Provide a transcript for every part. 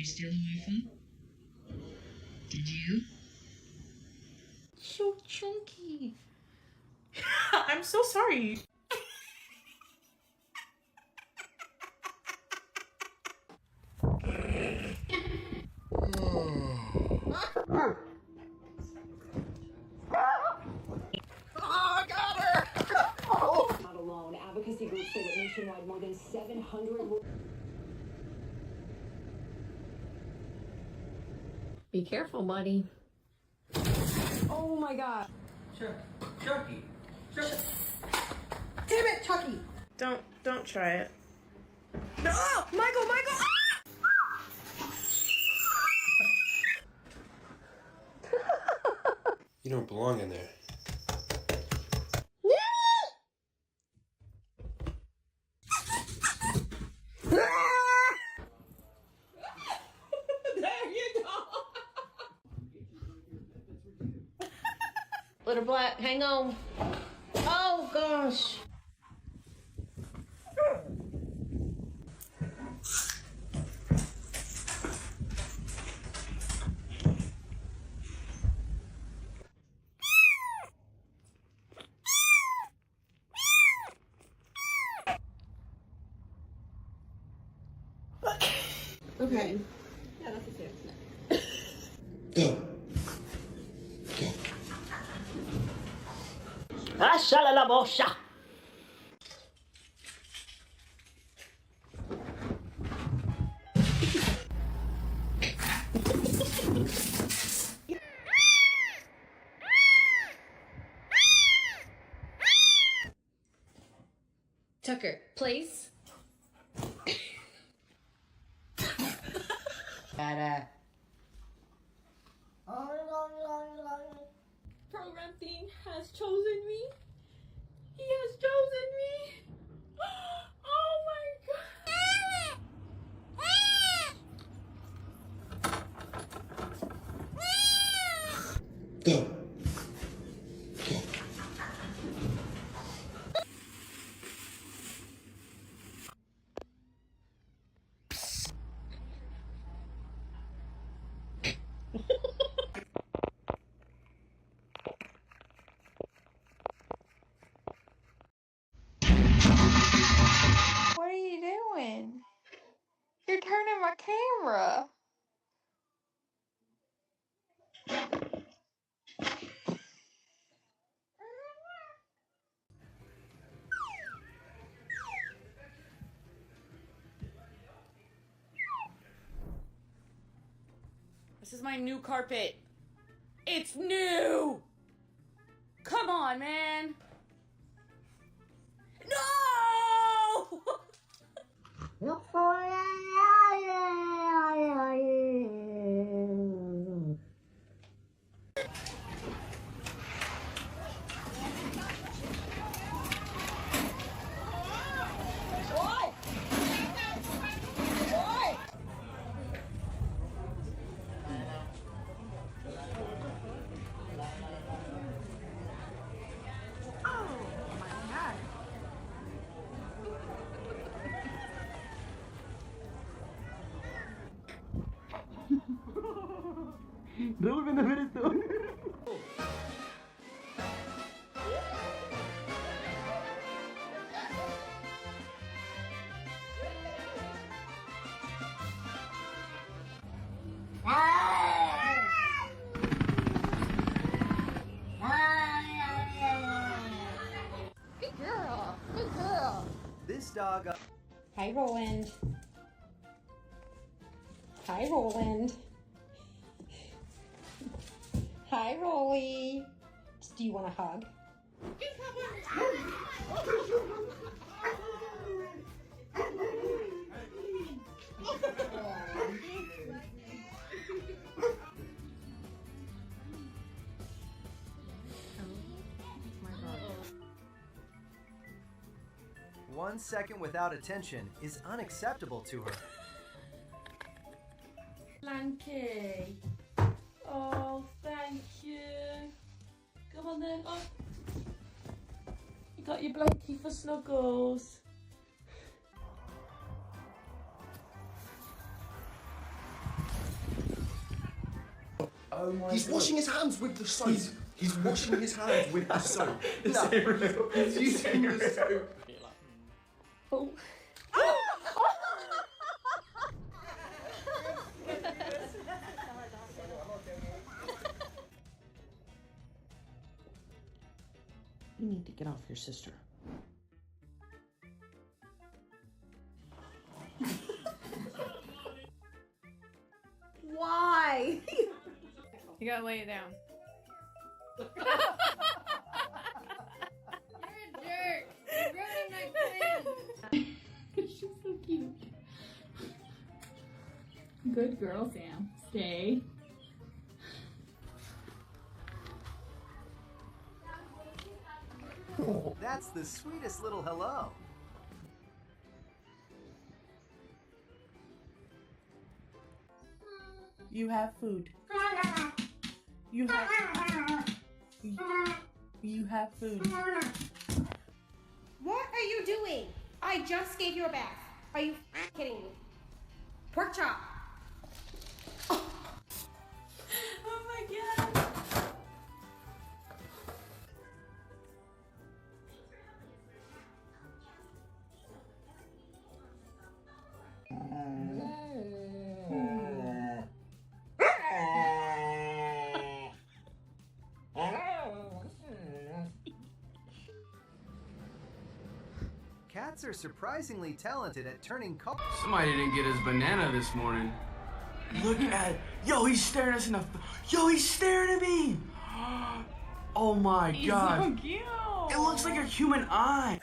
you steal a waffle? Did you? So chunky. I'm so sorry. Not alone. Advocacy groups say that nationwide more than 700 will... Be careful, buddy. Oh my god. Chucky. Damn it, Chucky. Don't try it. No, oh, Michael! You don't belong in there. There you go. Little Black, hang on. Oh, gosh. Okay. Go. Ashala la bosha. Tucker, please. Program team has chosen me. He has chosen me. Oh my god. Go. What are you doing? You're turning my camera. This is my new carpet. It's new! Come on, man! No! Good girl. Good girl. This dog. Hi, Roland. Hi, Roland. Hi, Rolly. Do you want a hug? One second without attention is unacceptable to her. Blanky. Oh, thank you. Come on then. Oh. You got your blankie for snuggles. Oh my He's God. washing his hands with the soap. He's washing his hands with the soap. No, He's using the soap. Oh. You need to get off your sister. Why? You gotta lay it down. You're a jerk. You're ruining my plan. She's so cute. Good girl, Sam. Stay. That's the sweetest little hello. You have food. You have. You have food. What are you doing? I just gave you a bath. Are you kidding me? Pork chop. Oh my god. Cats are surprisingly talented at turning colors. Somebody didn't get his banana this morning. Look at, yo, he's staring us in the, yo, he's staring at me. Oh my God. So cute. It looks like a human eye.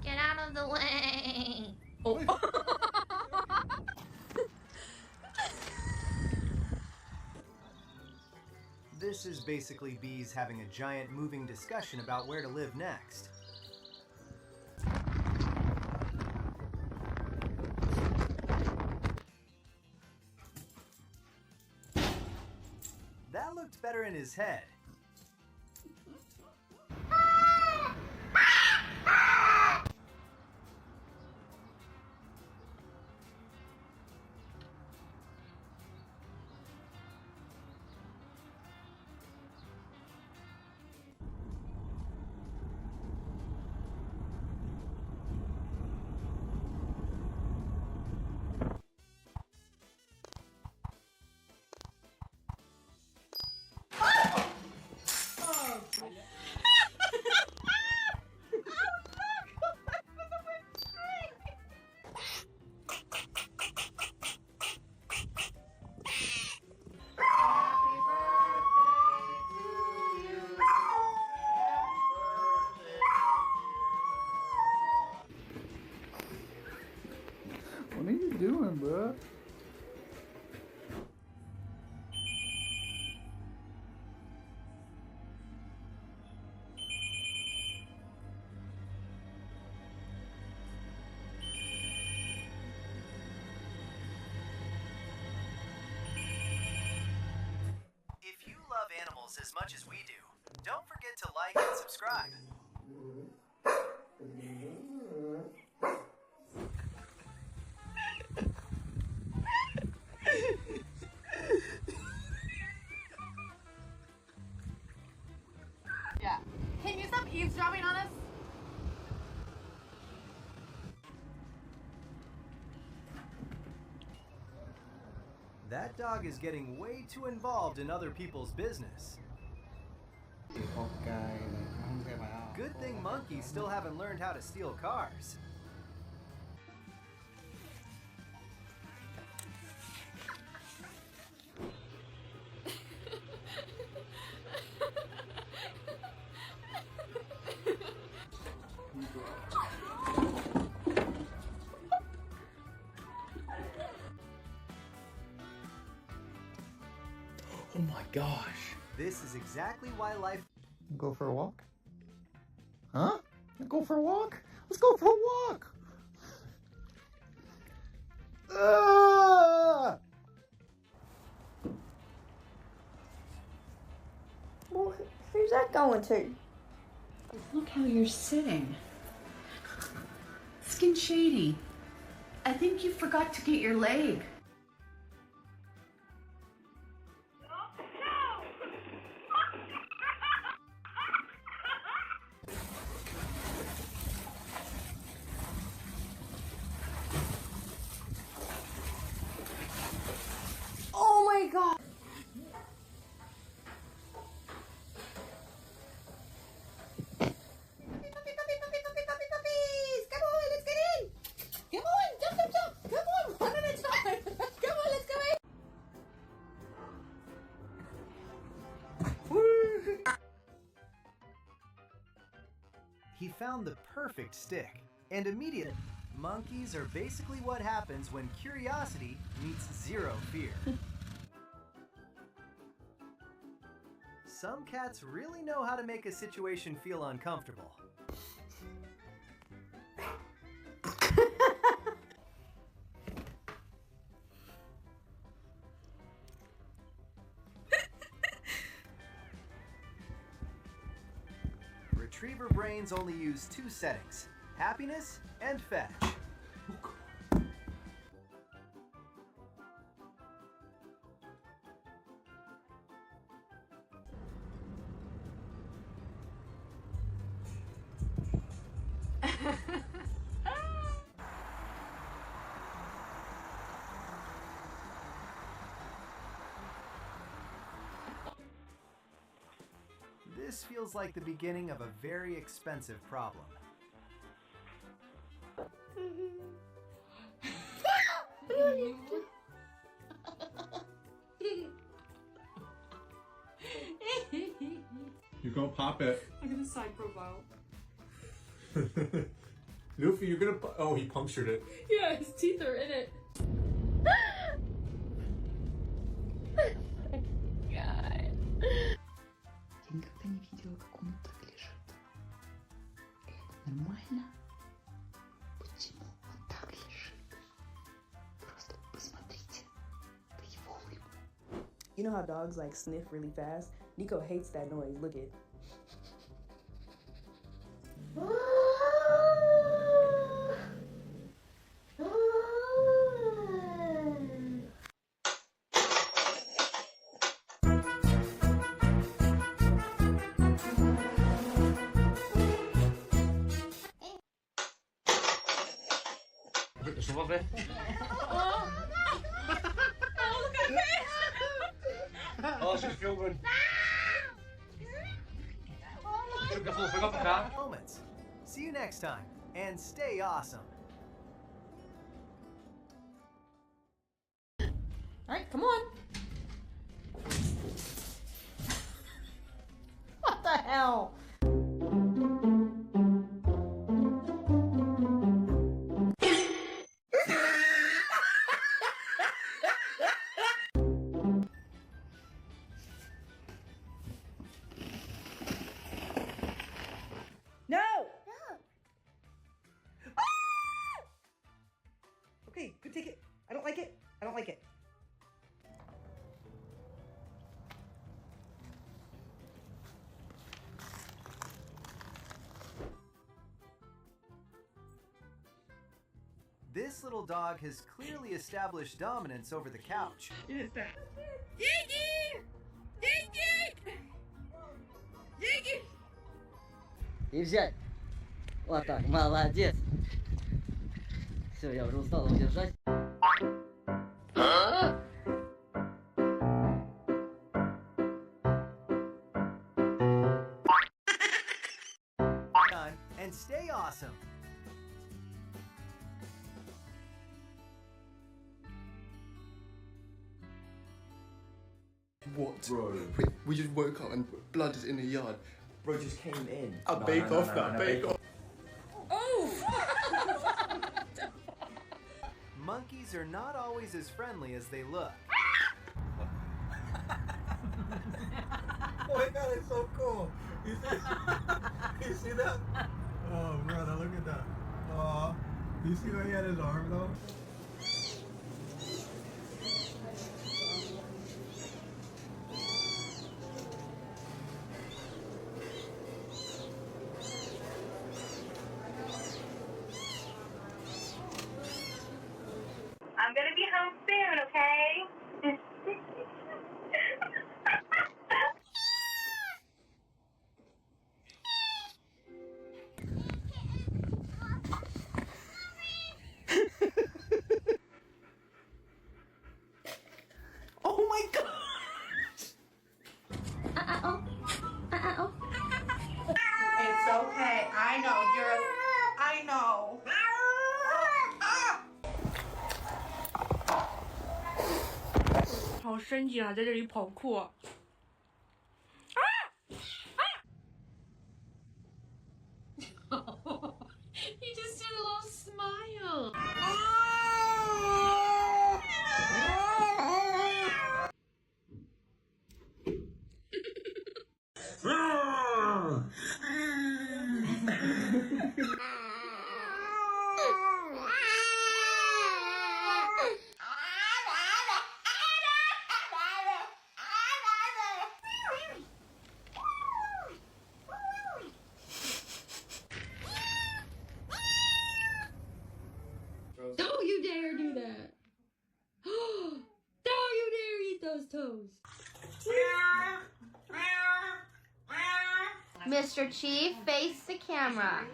Get out of the way. This is basically bees having a giant moving discussion about where to live next. That looked better in his head. What are you doing, bro? If you love animals as much as we do, don't forget to like and subscribe. Yeah. Can you stop eavesdropping on us? That dog is getting way too involved in other people's business. Good thing monkeys still haven't learned how to steal cars. Oh my gosh. This is exactly why life... Go for a walk? Huh? Go for a walk? Let's go for a walk! not going to. Look how you're sitting. Skin Shady, I think you forgot to get your leg. Oh my god! Puppies! Come on, let's get in! Come on, jump, jump, jump! Come on, 1 minute time! Come on, let's go in! He found the perfect stick, and immediately, monkeys are basically what happens when curiosity meets zero fear. Some cats really know how to make a situation feel uncomfortable. Retriever brains only use 2 settings: happiness and fetch. This feels like the beginning of a very expensive problem. You're gonna pop it. I'm gonna side profile. Luffy, you're gonna. Oh, he punctured it. Yeah, his teeth are in it. Я никогда не видела, как он так лежит. Это нормально? Почему он так лежит? Просто посмотрите на его улыбку. You know how dogs like sniff really fast? Nico hates that noise. Look it. S'il vous plaît. Oh, she's filming. Moments. See you next time, and stay awesome. Alright, come on. What the hell? No! Ah! Okay, good, take it. I don't like it. I don't like it. This little dog has clearly established dominance over the couch. It is that. Diggy! Diggy! Diggy! И взять. Вот так, молодец. Все, я уже устал его держать. And stay awesome. What? Bro. We just woke up and blood is in the yard. Bro just came in. Bake off that. Bake off. Oh! Monkeys are not always as friendly as they look. Oh my god, it's so cool. You see that? Oh, brother, look at that. Oh, you see where he had his arm though? I'm gonna be home soon, okay? Oh my god! It's okay. I know you're. I know. 好生气啊，在这里跑酷。He just did a little smile. Don't you dare do that. Don't you dare eat those toes. Mr. Chief, face the camera.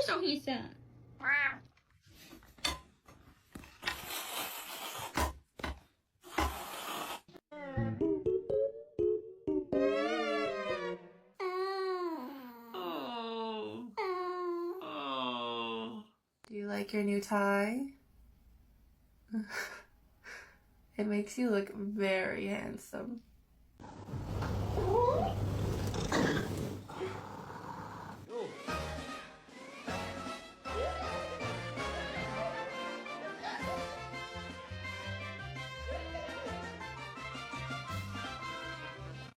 So he said. Do you like your new tie? It makes you look very handsome.